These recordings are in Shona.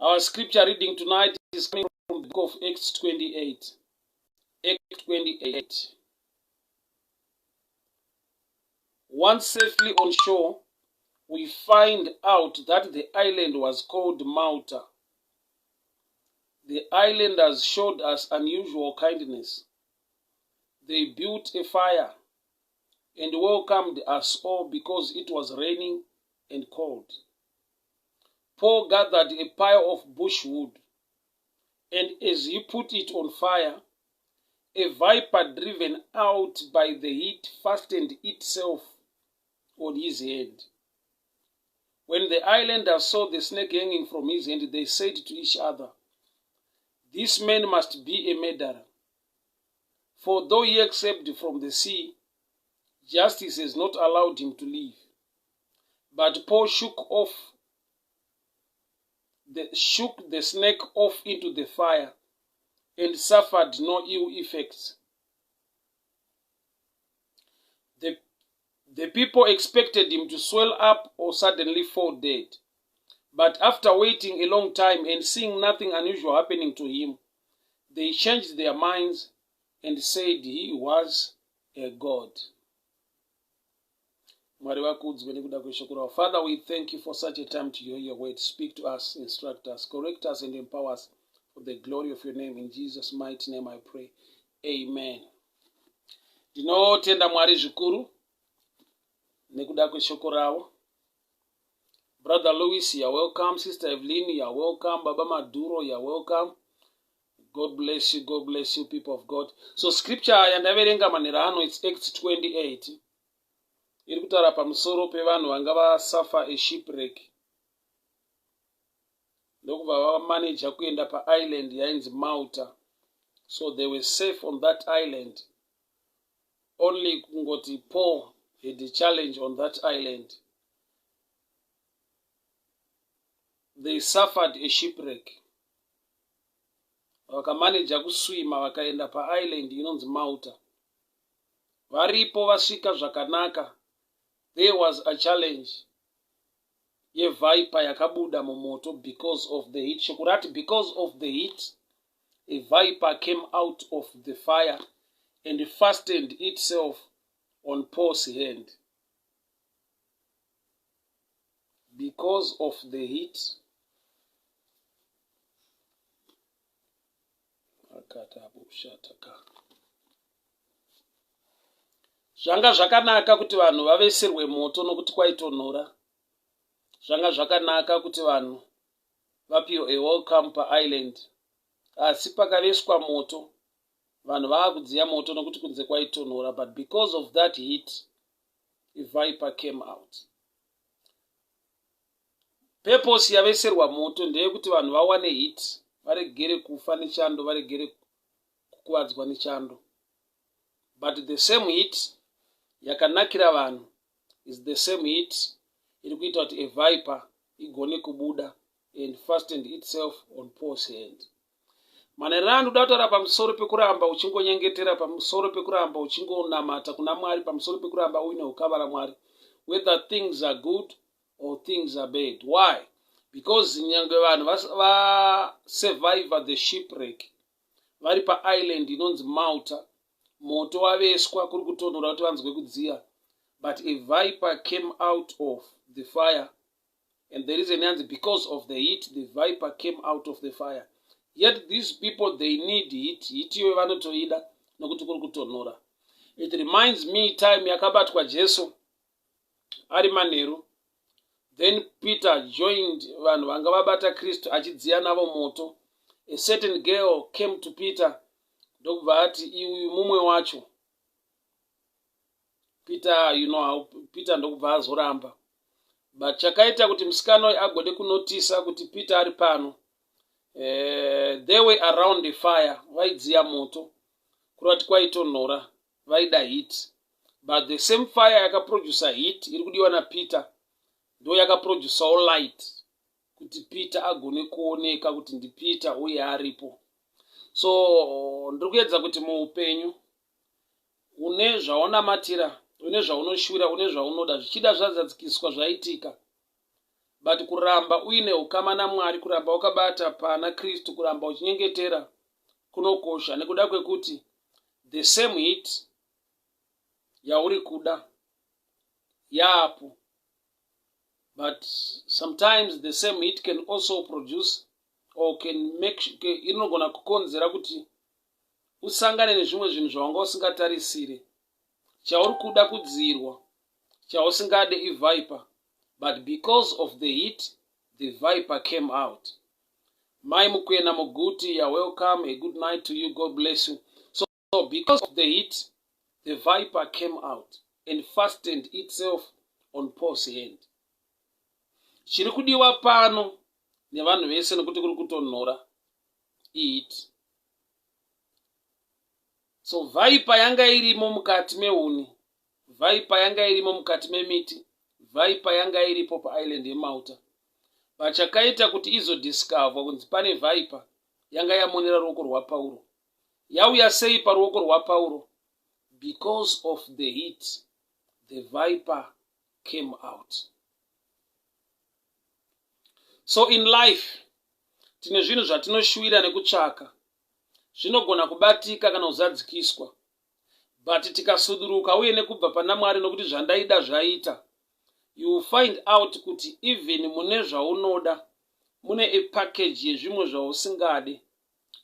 Our scripture reading tonight is coming from the book of Acts 28. Acts 28. Once safely on shore, we find out that the island was called Malta. The islanders showed us unusual kindness. They built a fire and welcomed us all because it was raining and cold. Paul gathered a pile of bushwood, and as he put it on fire, a viper driven out by the heat fastened itself on his hand. When the islanders saw the snake hanging from his hand, they said to each other, "This man must be a murderer. For though he escaped from the sea, justice has not allowed him to live." But Paul shook the snake off into the fire and suffered no ill effects. The people expected him to swell up or suddenly fall dead. But after waiting a long time and seeing nothing unusual happening to him, they changed their minds and said he was a god. Father, we thank you for such a time to hear your word. Speak to us, instruct us, correct us, and empower us for the glory of your name. In Jesus' mighty name I pray. Amen. Tinotenda Mwari zvikuru nekuda kweshoko rawo. Brother Louis, you're welcome. Sister Evelyn, you're welcome. Baba Maduro, you're welcome. God bless you, people of God. So scripture yandaverenga manirano, it's Acts 28. Iri kutaura pamusoro pevanhu vanga vasafa a shipwreck. Ndokubva vamanager kuenda paisland yainzi Malta. So they were safe on that island. Only kungoti Paul had a challenge on that island. They suffered a shipwreck. Vakamanager kuswima vakaenda paisland inonzi Malta. Varipo vasvika zvakanaka. There was a challenge. Ye viper yakabuda mumoto because of the heat. Shokurati, because of the heat, a viper came out of the fire and fastened itself on Paul's hand. Because of the heat, zvanga zvakanaka kuti vanhu vaveserwe moto nokuti kwaitonhora. Zvanga zvakanaka kuti vanhu vapiwe a welcome paisland. Asi pakaveswa moto, vanhu vaakudziya moto nokuti kunze kwaitonhora. But because of that heat, a viper came out. Purpose yaveserwa moto ndeyekuti vanhu vawane heat, varegere kufa nechando, varegere kukuvadzwa nechando. But the same heat yakanakira vanhu is the same heat iri kuita kuti a viper igone kubuda and fastened itself on Paul's hand. Manerano kutaura pamusoro pekuramba uchingonyengetera, pamusoro pekuramba uchingonamata kuna Mwari, pamusoro pekuramba uine ukavara Mwari, whether things are good or things are bad. Why? Because nyange vanhu vasurvive the shipwreck vari paisland inonzi Malta, moto waveswa kuri kutonhora kuti vanzwe kudziya, but a viper came out of the fire, and the reason is because of the heat, the viper came out of the fire. Yet these people, they need heat. Heat iwe vanotoida nokuti kuri kutonhora. It reminds me time yakabatwa Jesu ari manheru. Then Peter joined vanhu vanga vabata Kristu achidziya navo moto. A certain girl came to Peter. Ndokubva ati iwe mumwe wacho. Peter, you know how Peter ndokubva azoramba. But chakaita kuti musikana uyu agode kunotisa kuti Peter ari pano. They were around the fire. Vaidziya moto. Kurati kwaitonhora. Vaida heat. But the same fire yakaproduce heat iri kudiwa naPeter ndo yakaproduce all light. Kuti Peter agone kuoneka kuti ndi Peter uye aripo. So ndikuedza kuti muupenyu une zvaunamatira, une zvaunoshura, une zvaunoda, zvichida zvadzadzikiswa zvaitika. but kuramba uine ukama naMwari, kuramba ukabata pana Kristu, kuramba uchinyengetera kunokosha, nekuda kwekuti the same heat yauri kuda yapo, but sometimes the same heat can also produce or can make, inogona kukonzera kuti usangane nezvimwe zvinhu zvawanga usingatarisire. Chauri kuda kudzirwa, chausingade iviper, but because of the heat the viper came out. Mai Mukwena Muguti, you're welcome. A good night to you. God bless you. So because of the heat, the viper came out and fastened itself on Paul's hand. Chiri kudiwa pano nevanhu vese nekuti kuri kutonhora heat. So viper yanga irimo mukati mehuni, viper yanga irimo mukati memiti, viper yanga iripo paisland yeMalta. Vachakaita kuti izodiscover kunzi pane viper yanga yamonera ruoko rwaPauro. Yauya sei paruoko rwaPauro? Because of the heat, the viper came out. So in life, tine zvinhu zvatinoshuvira nekutsvaka. Zvinogona kubatika kana kuzadzikiswa. But tikasuduruka uye nekubva pana Mwari nokuti zvandaida zvaita, you will find out kuti even mune zvaunoda mune a package yezvimwe zvausingade,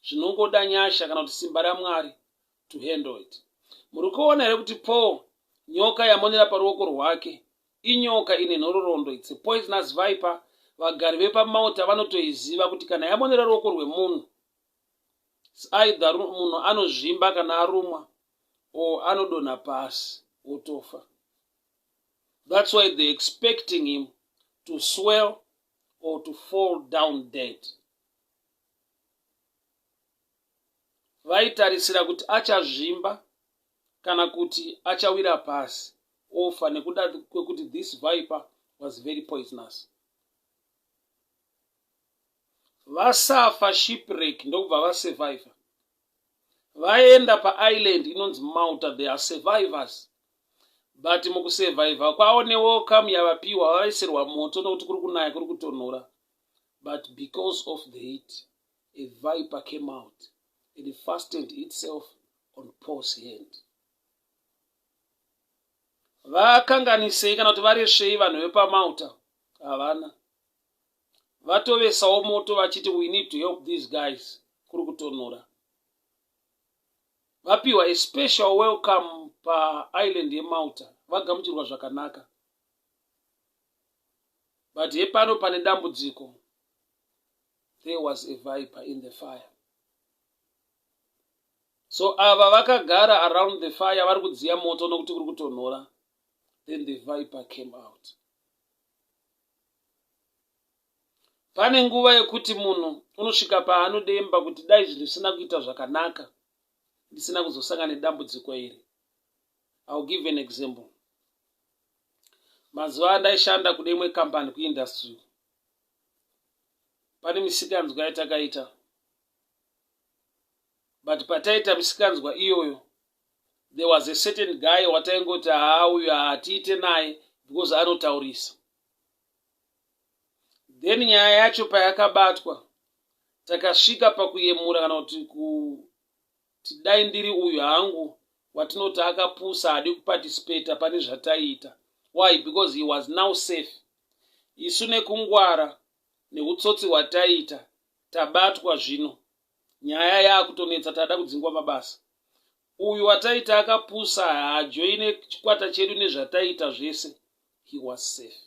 zvinongoda nyasha kana kuti simba raMwari to handle it. Muri kuona here kuti Paul, nyoka yamonera paruoko rwake inyoka ine nhororondo, it's a poisonous viper. Vagari vepaMalta vanotoiziva kuti kana yamonera ruoko rwemunhu, either munhu anozvimba kana arumwa or anodonha pasi otofa. That's why they're expecting him to swell or to fall down dead. Vaitarisira kuti achazvimba kana kuti achawira pasi ofa nekuda kwekuti this viper was very poisonous. Vasafa shipwreck ndokubva vasurvivor. Vaenda paisland inonzi Malta, they are survivors. But mukusurviva kwavo newelcome yavapiwa, vavaisirwa moto nokuti kuri kunaya kuri kutonhora. But because of the heat, a viper came out and it fastened itself on Paul's hand. Vakanganisei kana kuti varesvei vanhu vepaMalta? Havana. Vatovesawo moto vachiti we need to help these guys kuri kutonhora. Vapiwa a special welcome paisland yeMalta, vagamuchirwa zvakanaka. But hepano pane dambudziko, there was a viper in the fire. So ava vakagara around the fire vari kudziya moto nokuti kuri kutonhora. Then the viper came out. Pane nguva yekuti munhu unosvika paanodemba kuti dai zvinhu zvisina kuita zvakanaka, ndisina kuzosangana nedambudziko iri. I'll give an example. Mazuva andaishanda kune imwe kambani kuindustry. Pane misikanzwa yatakaita. But pataita misikanzwa iyoyo, there was a certain guy wataingoti uyu hatiite naye because anotaurisa. Then nyaya yacho payakabatwa, takasvika pakuyemura kana kuti dai ndiri uyu hangu watinoti akapusa hadi kuparticipate pane zvataita. Why? Because he was now safe. Isu nekungwara neutsotsi hwataita tabatwa zvino. Nyaya yakutonetsa, tada kudzingwa mabasa. Uyu wataita akapusa hajoine chikwata chedu nezvataita zvese. He was safe.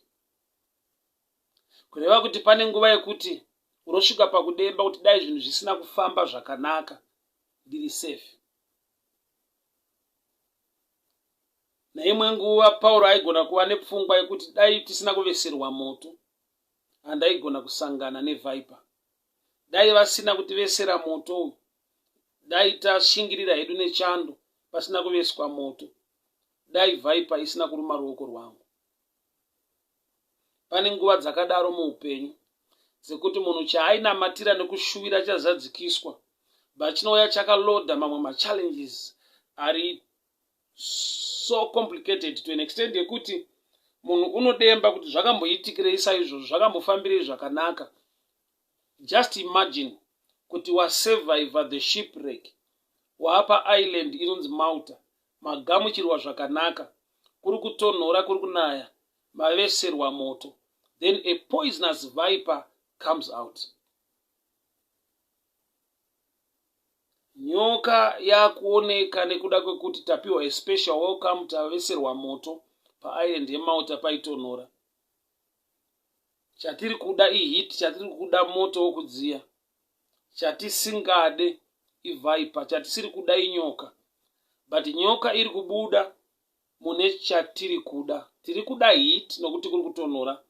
Kureva kuti pane nguva yekuti unosvika pakudemba kuti dai zvinhu zvisina kufamba zvakanaka, ndiri safe. Neimwe nguva Pauro aigona kuva nepfungwa yekuti dai tisina kuveserwa moto, handaigona kusangana neviper. Dai vasina kutivesera moto, dai tashingirira hedu nechando pasina kuveswa moto, dai viper isina kuruma ruoko rwangu. Pane nguva dzakadaro muupenyu dzekuti munhu chaainamatira nekushuvira chazadzikiswa, bachinouya chakaloda mamwe machallenges ari so complicated to an extent yekuti munhu unodemba kuti zvakamboitikirei saizvozvo, zvakambofambirei zvakanaka. Just imagine kuti wasurvivor the shipwreck, waapa island inonzi Malta, magamuchirwa zvakanaka, kuri kutonhora, kuri kunaya, maveserwa moto, then a poisonous viper comes out. Nyoka yakuoneka nekuda kwekuti tapiwa a special welcome, taveserwa moto paisland yeMalta paitonhora. Chatiri kuda ihit, chatiri kuda moto wokudziya. Chatisingade iviper, chatisiri kuda inyoka. But nyoka iri kubuda mune chatiri kuda. Tiri kuda heat nokuti kuri kutonhora.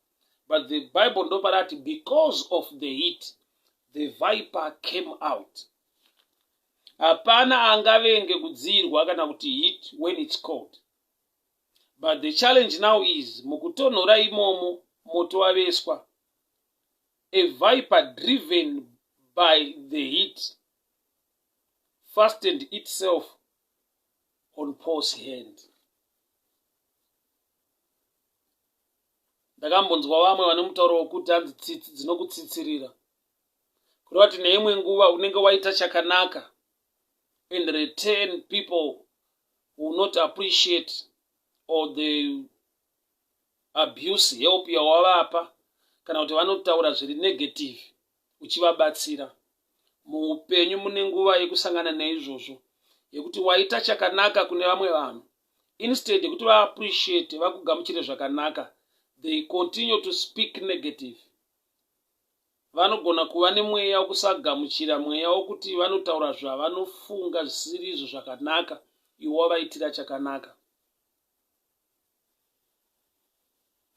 But the Bible ndoparati because of the heat the viper came out. Hapana angavenge kudzirwa kana kuti heat when it's cold. But the challenge now is mukutonhora imomo moto waveswa. A viper driven by the heat fastened itself on Paul's hand. Ndakambonzwa vamwe vane mutauro wokuti hanzi tsitsi dzinokutsitsirira. Kureva kuti neimwe nguva unenge waita chakanaka, in return people will not appreciate or the abuse help yawavapa, kana kuti vanotaura zviri negative uchivabatsira. Muupenyu mune nguva yekusangana neizvozvo, yekuti waita chakanaka kune vamwe vanhu, instead yekuti vaappreciate vakugamuchire zvakanaka, they continue to speak negative. Vanogona kuva nemweya wokusagamuchira, mweya wokuti vanotaura zvavanofunga zvisiri izvo zvakanaka, ivo wavaitira chakanaka.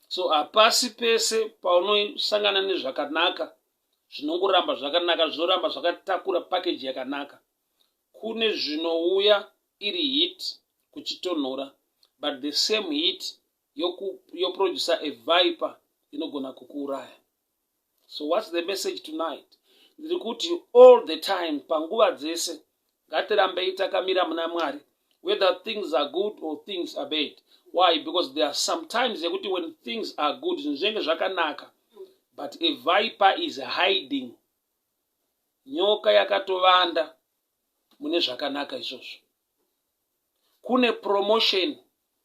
So hapasi pese paunosangana nezvakanaka zvinongoramba zvakanaka, zvinoramba zvakatakura package yakanaka. Kune zvinouya iri heat kuchitonhora, but the same heat yoproducer a viper inogona kukuuraya. So what's the message tonight? Ndiri kuti all the time, panguva dzese, ngatirambei takamira muna Mwari, whether things are good or things are bad. Why? Because there are sometimes when things are good, nzvenge zvakanaka, but a viper is hiding. Nyoka yakatovanda mune zvakanaka izvozvo. Kune promotion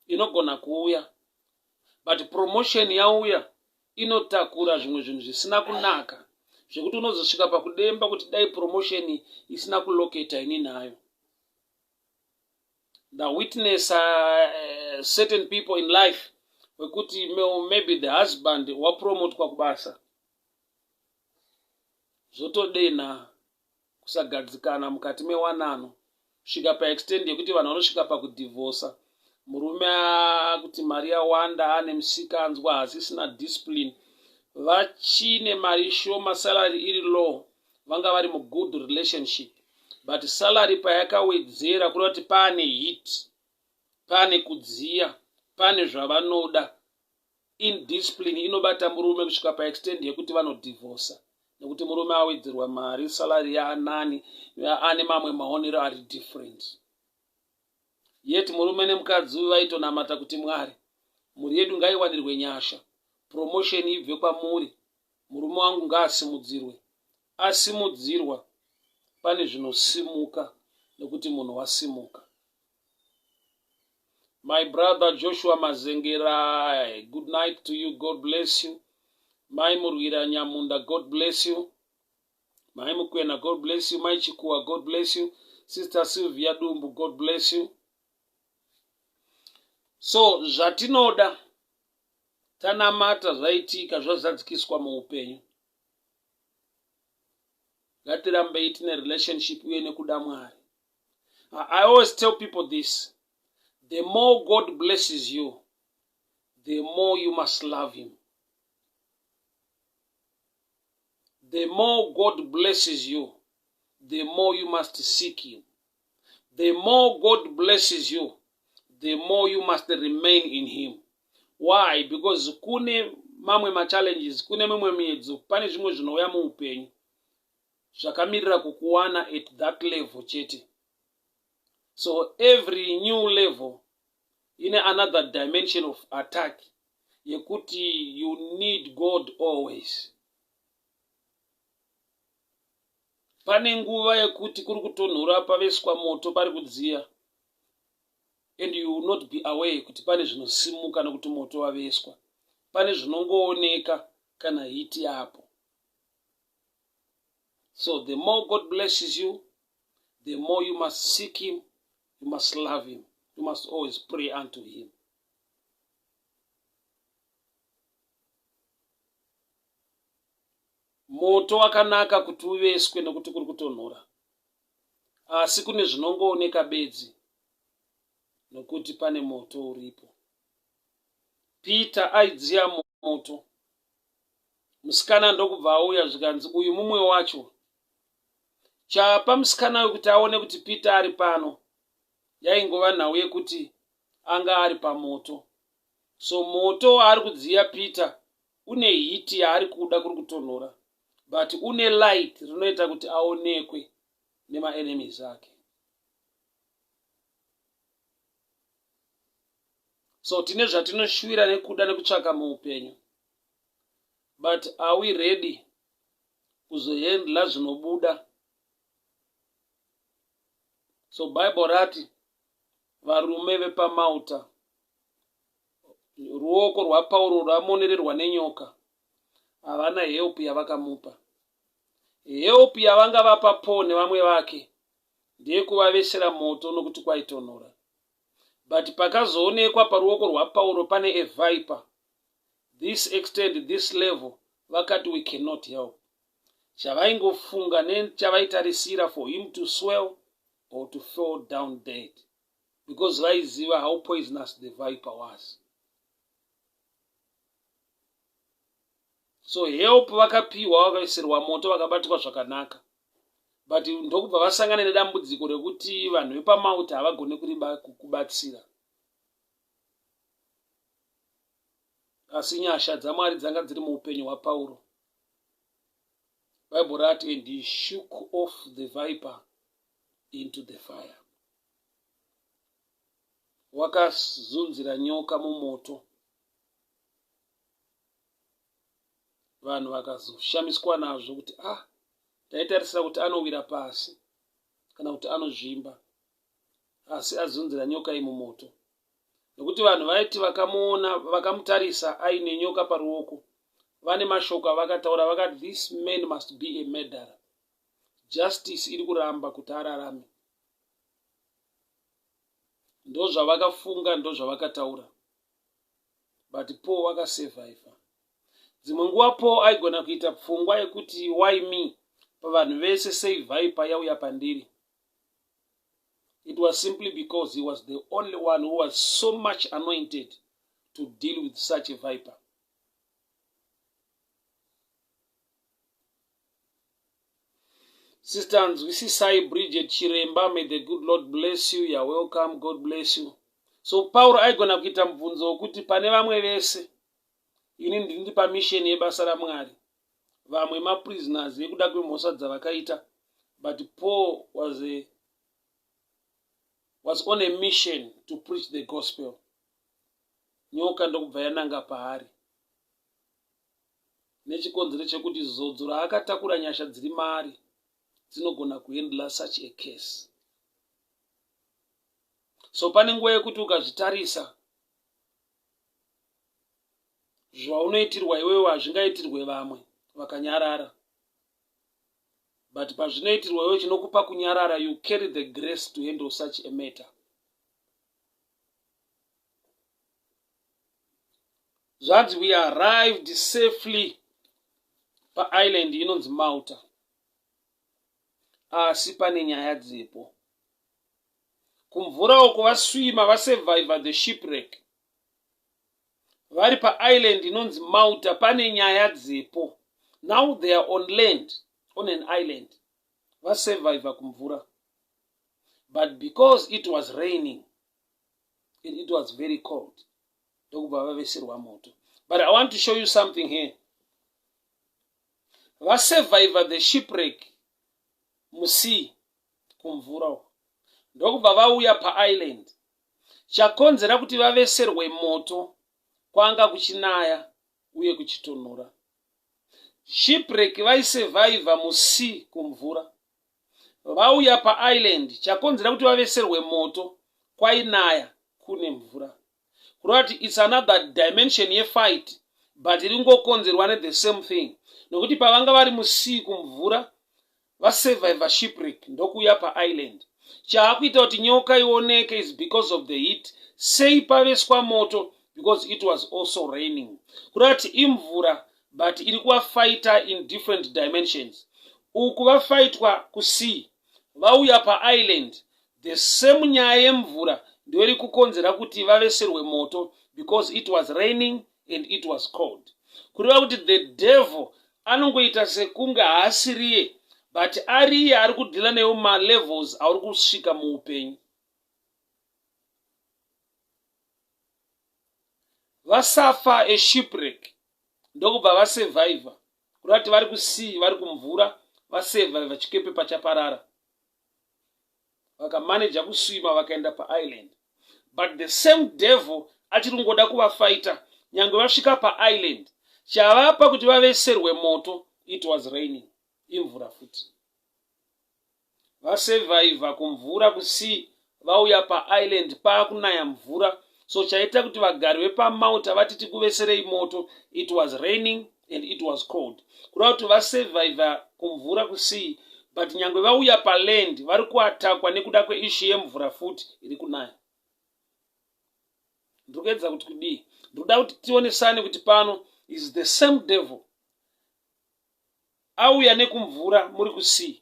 inogona kuuya, but promotion yauya inotakura zvimwe zvinhu zvisina kunaka, zvekuti unozosvika pakudemba kuti dai promotion isina kuloketa ini nayo. The witness certain people in life wekuti maybe the husband wapromotwa kubasa, zvotodena kusagadzikana mukati mewanano, kusvika paextend yekuti vanhu vanosvika pakudivorsa. Murume kuti mari yawanda, ane musikanzwa asisina discipline, vachine mari shoma, salary iri low, vanga vari mugood relationship, but salary payakawedzera kureva kuti pane hit, pane kudziya, pane zvavanoda, indiscipline inobata murume kusvika paextend yekuti vanodivorsa, nekuti murume awedzerwa mari, salary yaanani, ane mamwe maonero ari different. Yet murume nemukadzi vaitonamata kuti Mwari, mhuri yedu ngaiwanirwe nyasha, promotion ibve kwamuri, murume wangu ngaasimudzirwe. Asimudzirwa, pane zvinosimuka nekuti munhu wasimuka. My brother Joshua Mazengera, good night to you, God bless you. Mai Murwira Nyamunda, God bless you. Mai Mukwena, God bless you. Mai Chikua, God bless you. Sister Sylvia Dumbu, God bless you. So zvatinoda tanamata zvaitika zvazadzikiswa muupenyu. Ngatirambei tine relationship uye nekuda Mwari. I always tell people this: the more God blesses you, the more you must love him. The more God blesses you, the more you must seek him. The more God blesses you, the more you must remain in him. Why? Because kune mamwe challenges, kune mamwe miedzo, pane zvimwe zvinouya muupenyu zvakamirira kukuwana at that level chete. So every new level in another dimension of attack yekuti you need God always. Pane nguva yekuti kuri kutonhora paveswa moto pari kudziya, and you will not be aware kuti pane zvinosimuka nokuti moto waveswa. Pane zvinongooneka kana hiti yapo. So the more God blesses you, the more you must seek him, you must love him, you must always pray unto him. Moto wakanaka kuti uveswe nokuti kuri kutonhora, asi kune zvinongooneka bedzi nokuti pane moto uripo. Peter aidziya moto, musikana ndokubva auya zvikanzi uyu mumwe wacho. Chapa musikana wekuti aone kuti Peter ari pano yaingova nhau yekuti anga ari pamoto. So moto waari kudziya Peter une hiti yaari kuda kuri kutonhora, but une light rinoita kuti aonekwe nemaenemies ake. So tine zvatinoshuvira nekuda nekutsvaka muupenyu, but are we ready kuzohendla zvinobuda? So Bible rati varume vepamauta, ruoko rwaPauro rwamonererwa nenyoka, havana help yavakamupa. Help yavanga vapa Paul nevamwe vake ndiye kuvavesera moto nokuti kwaitonhora. But pakazoonekwa paruoko rwaPauro pane a viper, this extent, this level, vakati we cannot help. Chavaingofunga nechavaitarisira for him to swell or to fall down dead, because vaiziva how poisonous the viper was. So help vakapiwa, vakaisirwa moto, vakabatwa zvakanaka. But ndokubva vasangana nedambudziko rekuti vanhu vepamauta havagone kubatsira. Asi nyasha dzaMwari dzanga dziri muupenyu hwaPauro. Bible rati, and he shook off the viper into the fire. Wakazunzira nyoka mumoto. Vanhu vakazoshamiswa nazvo kuti taitarisira kuti anowira pasi kana kuti anozvimba, asi azunzira nyoka iyi mumoto. Nokuti vanhu vaiti vakamuona, vakamutarisa aine nyoka paruoko, vane mashoko avakataura, vakati this man must be a murderer. Justice iri kuramba kuti ararame. Ndo zvavakafunga, ndo zvavakataura. But Paul wakasurvive. Dzimwe nguva Paul aigona kuita pfungwa yekuti why me? Pavanhu vese sei viper yauya pandiri. It was simply because he was the only one who was so much anointed to deal with such a viper. Sisters, we see Sai Bridget Chiremba. May the good Lord bless you. You are welcome. God bless you. So Paul aigona kuita mubvunzo wokuti pane vamwe vese ini ndiri pamisheni yebasa raMwari, vamwe maprisoners yekuda kwemhosva dzavakaita, but Paul was on a mission to preach the gospel. Nyoka ndokubva yananga paari nechikonzero chekuti zodzo raakatakura nyasha dziri maari dzinogona kuhandla such a case. So pane nguva yekuti ukazvitarisa zvaunoitirwa iwewe hazvingaitirwe vamwe vakanyarara, but pazvinoitirwa iwewe chinokupa kunyarara, you carry the grace to handle such a matter. Zvanzi we arrived safely paisland inonzi Malta, asi pane nyaya dzipo. Kumvura uko vaswima vasurvive the shipwreck. Vari paisland inonzi Malta pane nyaya dzipo. Now they are on land, on an island. Vasurvive kumvura. But because it was raining and it was very cold, ndokubva vavesirwa moto. But I want to show you something here. Vasurvive the shipwreck musi kumvura. Ndokubva vauya paisland. Chakonzera kuti vaveserwe moto kwanga kuchinaya uye kuchitonhora. Shipwreck vaisevhaivha musea kumvura. Vauya paisland, chakonzera kuti vaveserwe moto kwainaya kune mvura. Kureva kuti it's another dimension yefight, but iringokonzerwa nethe same thing. Nokuti pavanga vari musea kumvura, vasevhaivha shipwreck ndokuuya paisland. Chaakuita kuti nyoka ioneke is because of the heat. Sei paveswa moto? Because it was also raining. Kureva kuti imvura, but iri kuvafaita in different dimensions. Uku vafaitwa kusea, vauya paisland, the same nyaya yemvura ndio iri kukonzera kuti vaveserwe moto, because it was raining and it was cold. Kureva kuti the devil anongoita sekunge haasiriye, but ariye ari kudhila newo malevels auri kusvika muupenyu. Vasafa eshipwreck ndokubva vasevhaivha. Kureva kuti vari kusea, vari kumvura, vasevhaivha, chikepe pachaparara, vakamaneja kuswima vakaenda paisland. But the same devil achiri kungoda kuvafaita. Nyangwe vasvika paisland, chavapa kuti vaveserwe moto, it was raining, imvura futi. Vasevhaivha kumvura kusea, vauya paisland paakunaya mvura. So chaita kuti vagari vepamauta vatiti kuveserei moto, it was raining and it was cold. Kureva kuti vasevhaivha kumvura kusea, but nyangwe vauya paland vari kuatakwa nekuda kweishu yemvura futi iri kunaya. Ndikuedza kuti kudii? Ndoda kuti tionesane kuti pano is the same devil. Auya nekumvura muri kusea,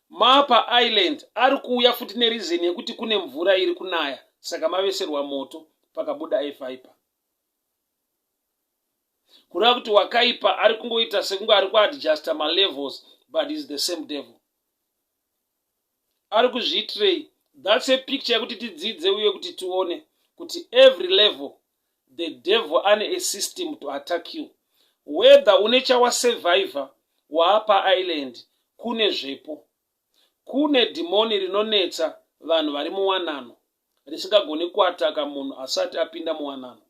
maapa island ari kuuya futi nerizeni yekuti kune mvura iri kunaya, saka maveserwa moto pakabuda evhaipa. Kureva kuti wakaipa ari kungoita sekunge ari kuadjusta malevels, but is the same devil. Ari kuzviitirei? That's a picture yekuti tidzidze uye kuti tione kuti every level the devil ane a system to attack you. Whether une chawasevhaivha waapa island, kune zvepo, kune dhimoni rinonetsa vanhu vari muwanano, risingagoni kuataka munhu asati apinda muwanano.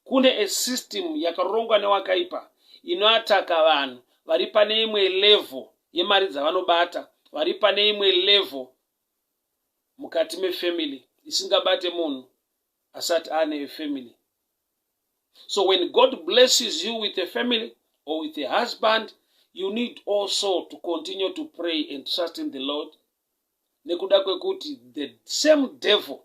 Kune a system yakarongwa newakaipa inoataka vanhu vari pane imwe level yemari dzavanobata, vari pane imwe level mukati mefamily isingabate munhu asati ane family. So when God blesses you with a family or with a husband, you need also to continue to pray and trust in the Lord. Nekuda kwekuti the same devil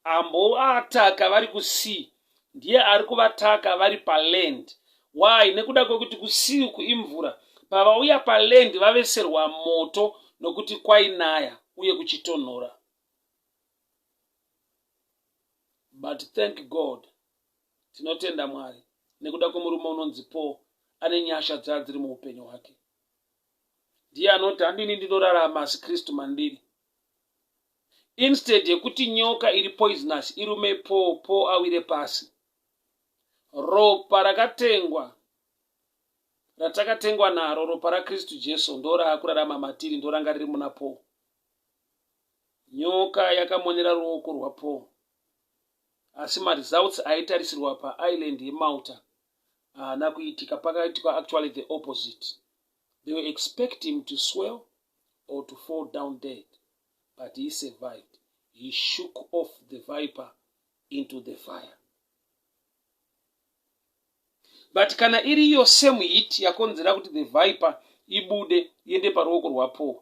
amboataka vari kusea ndiye ari kuvataka vari paland. Why? Nekuda kwekuti kusea kuimvura, pavauya paland vaveserwa moto nokuti kwainaya uye kuchitonhora. But thank God, tinotenda Mwari nekuda kwemurume unonzi Paul ane nyasha dziri muupenyu hwake. Ndiye anoti handini ndinorarama asi Kristu mandiri. Instead yekuti nyoka iri poisonous irume Paul awire pasi, ropa rakatengwa ratakatengwa naro, ropa raKristu Jesu ndo raakurarama matiri, ndo ranga riri muna Paul. Nyoka yakamonera ruoko rwa Paul, asi maresults aitarisirwa paisland yeMalta haana kuitika. Pakaitika actually the opposite. They were expecting him to swell or to fall down dead, but he survived. He shook off the viper into the fire. But kana iriyo same hit yakonzera kuti the viper ibude iende paruoko rwa Paul,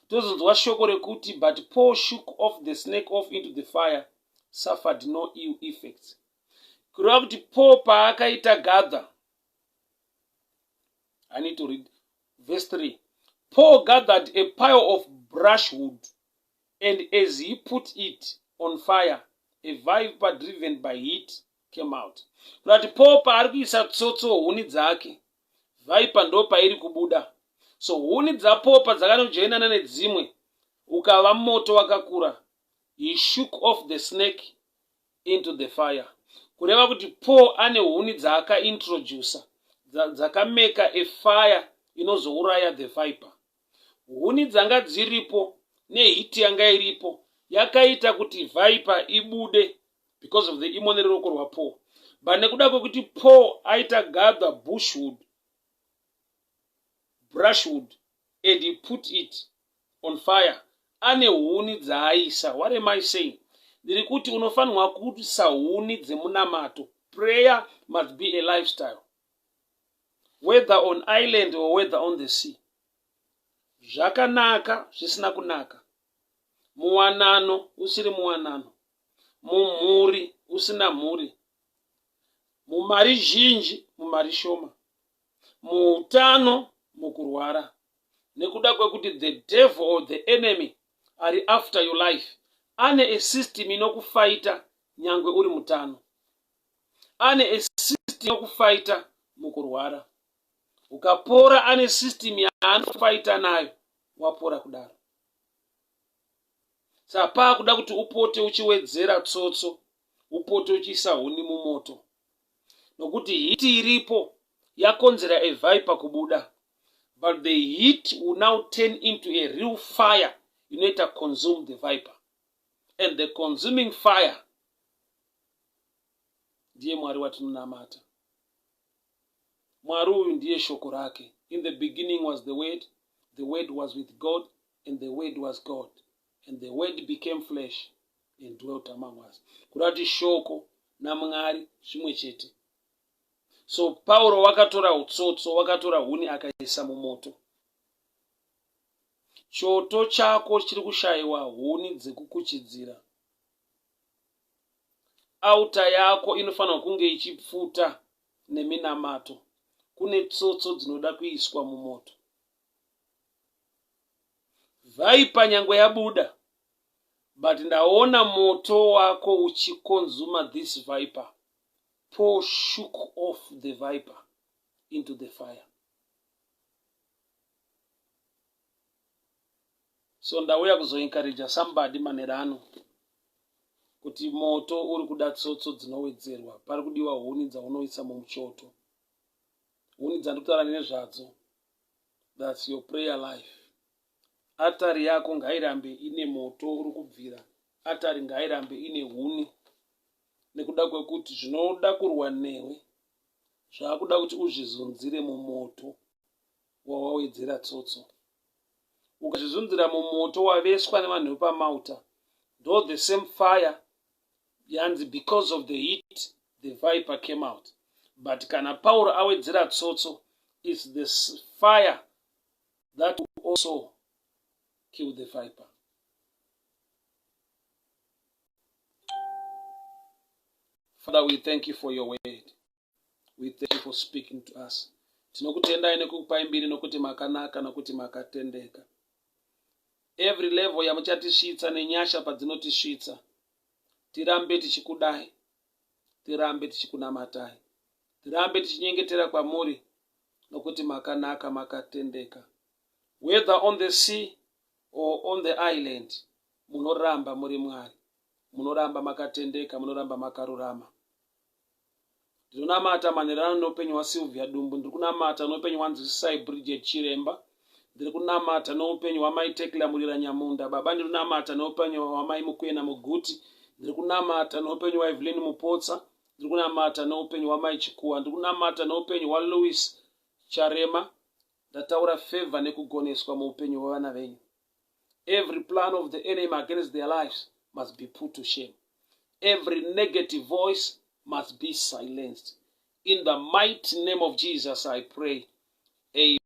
tozonzwa shoko rekuti but Paul shook off the snake off into the fire, suffered no ill effects. Kureva kuti Paul paakaita gather, I need to read verse 3. Paul gathered a pile of brushwood, and as he put it on fire, a viper driven by heat came out. Kureva kuti Paul paari kuisa tsotso huni dzake, viper ndo pairi kubuda. So huni dzaPaul padzakanojoinana nedzimwe ukava moto wakakura, he shook off the snake into the fire. Kureva kuti Paul ane huni dzaakaintroducer dzakameka a fire inozouraya the viper. Huni dzanga dziripo nehiti yanga iripo yakaita kuti viper ibude because of the imonero roko rwa Paul. but nekuda kwekuti Paul aita gather brushwood and he put it on fire, ane huni dzaaisa. What am I saying? Ndiri kuti unofanirwa kuisa huni dzemunamato. Prayer must be a lifestyle, whether on island or whether on the sea. Zvakanaka zvisina kunaka, muwanano usiri muwanano, mumhuri usina mhuri, mumari zhinji mumari shoma, muutano mukurwara, nekuda kwekuti the devil or the enemy are after your life. Ane a system inokufaita nyangwe uri mutano, ane a system inokufaita mukurwara. Ukapora ane system yaanokufaita nayo, wapora kudaro. Sapa kuda kuti upote uchiwedzera tsotso, upote uchiisa huni mumoto, nokuti hiti iripo yakonzera a viper kubuda, but the heat will now turn into a real fire inoita consume the viper, and the consuming fire ndiye Mwari watinonamata. Mwari uyu ndiye shoko rake. In the beginning was the word was with God, and the word was God, and the word became flesh and dwelt among us. Kurati shoko naMwari zvimwe chete. So Paulo wakatora utsotso, wakatora huni akaisa mumoto. Choto chako chiri kushayiwa huni dzekukuchidzira. Auta yako inofanira kunge ichipfuta neminamato. Kune tsotso dzinoda kuiswa mumoto. Vaipa nyangwe yabuda, but ndaona moto wako uchikonzuma this viper. Paul shook off the viper into the fire. So ndauya kuzoencourage somebody manerano kuti moto uri kuda tsotso dzinowedzerwa. Pari kudiwa huni dzaunoisa mumuchoto. Huni dzandikutaura nezvadzo. That's your prayer life. Atari yako ngairambe ine moto uri kubvira. Atari ngairambe ine huni. Nekuda kwekuti zvinoda kurwa newe zvakuda kuti uzvizunzire mumoto wawawedzera tsotso. Ukazvizunzira mumoto waveswa nevanhu vepamauta, though the same fire yanzi because of the heat the viper came out, but kana Paul awedzera tsotso, it's this fire that will also kill the viper. Father, we thank you for your word. We thank you for speaking to us. Tinokutendai nekukupa imbiri nokuti makanaka nokuti makatendeka. Every level yamuchatisvitsa nenyasha padzinotisvitsa, tirambe tichikudai, tirambe tichikunamatai, tirambe tichinyengetera kwamuri nokuti makanaka makatendeka. Whether on the sea or on the island, munoramba muri Mwari, munoramba makatendeka, munoramba makarurama. Ndinonamata manerano noupenyu waSylvia Dumbu, ndirikunamata noupenyu wanzisai Bridget Chiremba, ndirikunamata noupenyu wamai Tekla Murira Nyamunda. Baba, ndirikunamata noupenyu wamai Mukwena Muguti, ndirikunamata noupenyu wa Evelyn Mupotsa, ndirikunamata noupenyu wamai Chikuwa, ndirikunamata noupenyu waLouis Charema. Ndataura favor nekugoneswa muupenyu hwevana venyu. Every plan of the enemy against their lives must be put to shame. Every negative voice must be silenced. In the mighty name of Jesus, I pray. Amen.